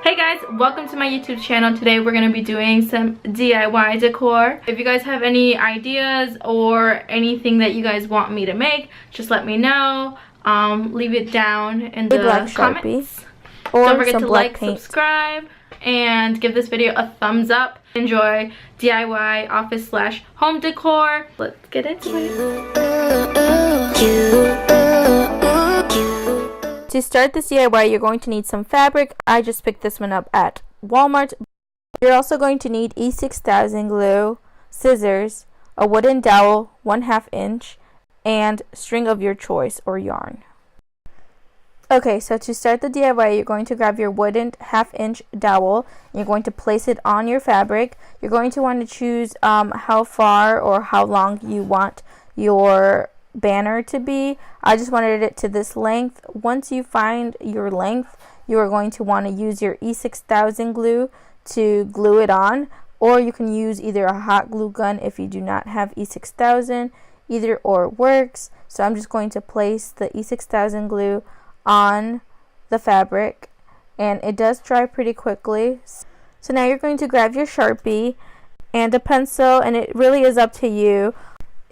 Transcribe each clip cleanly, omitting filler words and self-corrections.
Hey guys, welcome to my YouTube channel. Today we're going to be doing some DIY decor. If you guys have any ideas or anything that you guys want me to make, just let me know. Leave it down in the comments. Don't forget to like, subscribe, and give this video a thumbs up. Enjoy DIY office / home decor. Let's get into it. To start this DIY, you're going to need some fabric. I just picked this one up at Walmart. You're also going to need E6000 glue, scissors, a wooden dowel 1/2 inch, and string of your choice or yarn. Okay, so to start the DIY, you're going to grab your wooden 1/2 inch dowel. And you're going to place it on your fabric. You're going to want to choose how far or how long you want your banner to be. I just wanted it to this length. Once you find your length, you are going to want to use your E6000 glue to glue it on, or you can use either a hot glue gun if you do not have E6000. Either or works. So I'm just going to place the E6000 glue on the fabric, and it does dry pretty quickly. So now you're going to grab your Sharpie and a pencil, and it really is up to you.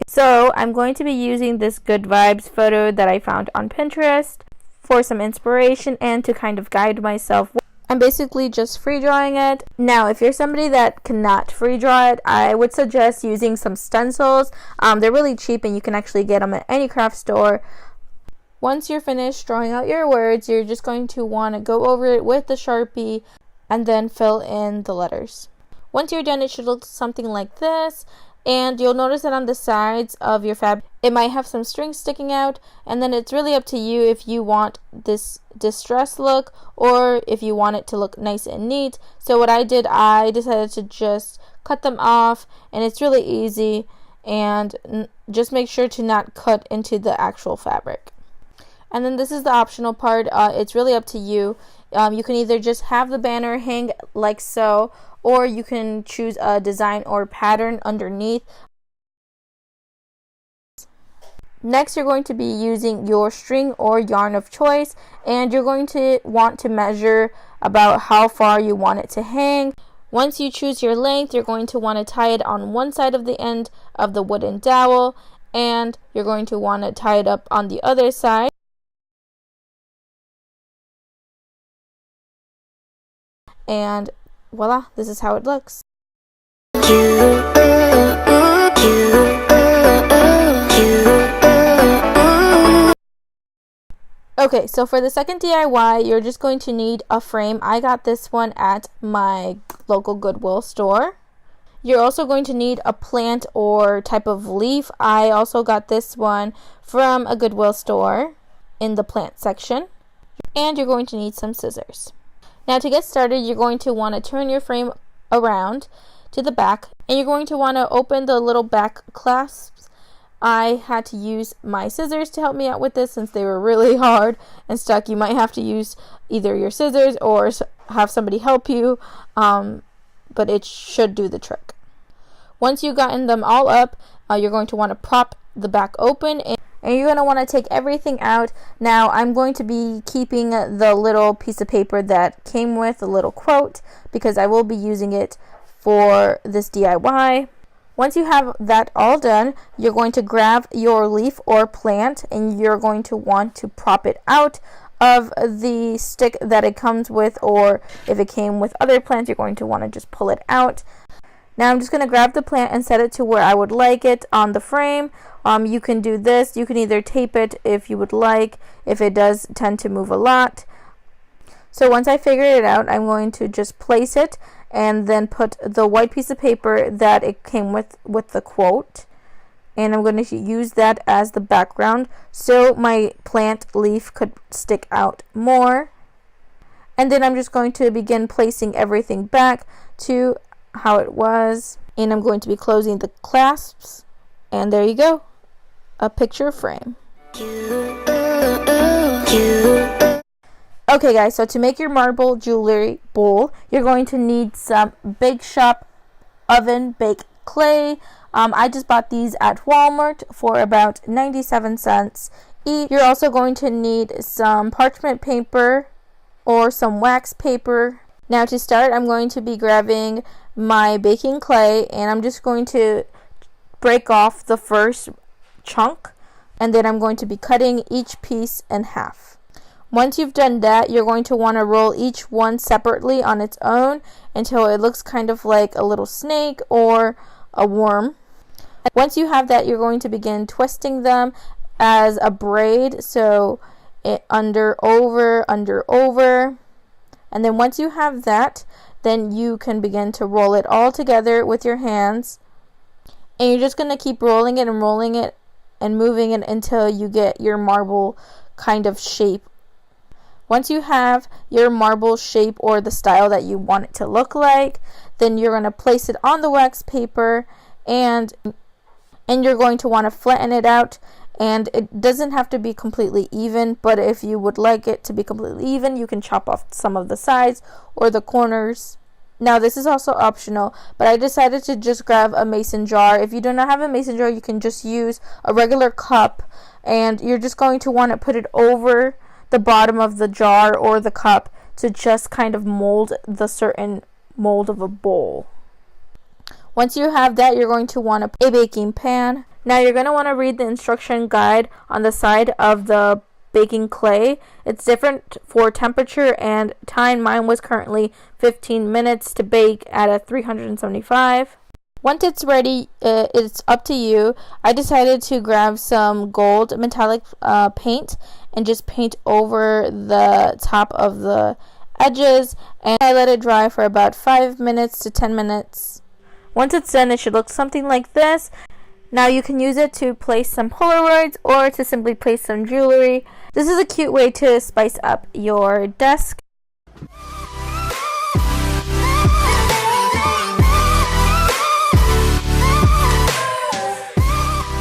So I'm going to be using this Good Vibes photo that I found on Pinterest for some inspiration and to kind of guide myself. I'm basically just free drawing it. Now, if you're somebody that cannot free draw it, I would suggest using some stencils. They're really cheap and you can actually get them at any craft store. Once you're finished drawing out your words, you're just going to want to go over it with the Sharpie and then fill in the letters. Once you're done, it should look something like this. And you'll notice that on the sides of your fabric, it might have some strings sticking out, and then it's really up to you if you want this distressed look or if you want it to look nice and neat. So what I did, I decided to just cut them off, and it's really easy, and just make sure to not cut into the actual fabric. And then this is the optional part. It's really up to you. You can either just have the banner hang like so, or you can choose a design or pattern underneath. Next, you're going to be using your string or yarn of choice, and you're going to want to measure about how far you want it to hang. Once you choose your length, you're going to want to tie it on one side of the end of the wooden dowel, and you're going to want to tie it up on the other side. And voila, this is how it looks. Okay, so for the second DIY, you're just going to need a frame. I got this one at my local Goodwill store. You're also going to need a plant or type of leaf. I also got this one from a Goodwill store in the plant section. And you're going to need some scissors. Now to get started, you're going to want to turn your frame around to the back, and you're going to want to open the little back clasps. I had to use my scissors to help me out with this since they were really hard and stuck. You might have to use either your scissors or have somebody help you, but it should do the trick. Once you've gotten them all up, you're going to want to prop the back open, and you're going to want to take everything out. Now, I'm going to be keeping the little piece of paper that came with a little quote because I will be using it for this DIY. Once you have that all done, you're going to grab your leaf or plant, and you're going to want to prop it out of the stick that it comes with, or if it came with other plants, you're going to want to just pull it out. Now I'm just going to grab the plant and set it to where I would like it on the frame. You can do this. You can either tape it if you would like, if it does tend to move a lot. So once I figure it out, I'm going to just place it and then put the white piece of paper that it came with the quote. And I'm going to use that as the background so my plant leaf could stick out more. And then I'm just going to begin placing everything back to how it was, and I'm going to be closing the clasps, and there you go, a picture frame. Okay guys, so to make your marble jewelry bowl, you're going to need some Bake Shop oven bake clay. I just bought these at Walmart for about 97 cents each. You're also going to need some parchment paper or some wax paper. Now to start, I'm going to be grabbing my baking clay and I'm just going to break off the first chunk, and then I'm going to be cutting each piece in half. Once you've done that, you're going to want to roll each one separately on its own until it looks kind of like a little snake or a worm. Once you have that, you're going to begin twisting them as a braid, so it under, over, and then once you have that, then you can begin to roll it all together with your hands, and you're just going to keep rolling it and moving it until you get your marble kind of shape. Once you have your marble shape or the style that you want it to look like, then you're going to place it on the wax paper, and you're going to want to flatten it out. And it doesn't have to be completely even, but if you would like it to be completely even, you can chop off some of the sides or the corners. Now this is also optional, but I decided to just grab a mason jar. If you do not have a mason jar, you can just use a regular cup, and you're just going to want to put it over the bottom of the jar or the cup to just kind of mold the certain mold of a bowl. Once you have that, you're going to want a baking pan. Now you're going to want to read the instruction guide on the side of the baking clay. It's different for temperature and time. Mine was currently 15 minutes to bake at a 375. Once it's ready, it's up to you. I decided to grab some gold metallic paint and just paint over the top of the edges, and I let it dry for about 5 minutes to 10 minutes. Once it's done, it should look something like this. Now you can use it to place some Polaroids or to simply place some jewelry. This is a cute way to spice up your desk.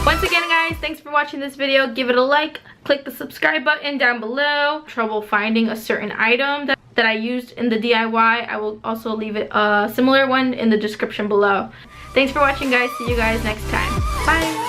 Once again, guys, thanks for watching this video. Give it a like, click the subscribe button down below. Trouble finding a certain item that I used in the DIY, I will also leave it a similar one in the description below. Thanks for watching, guys. See you guys next time. Bye.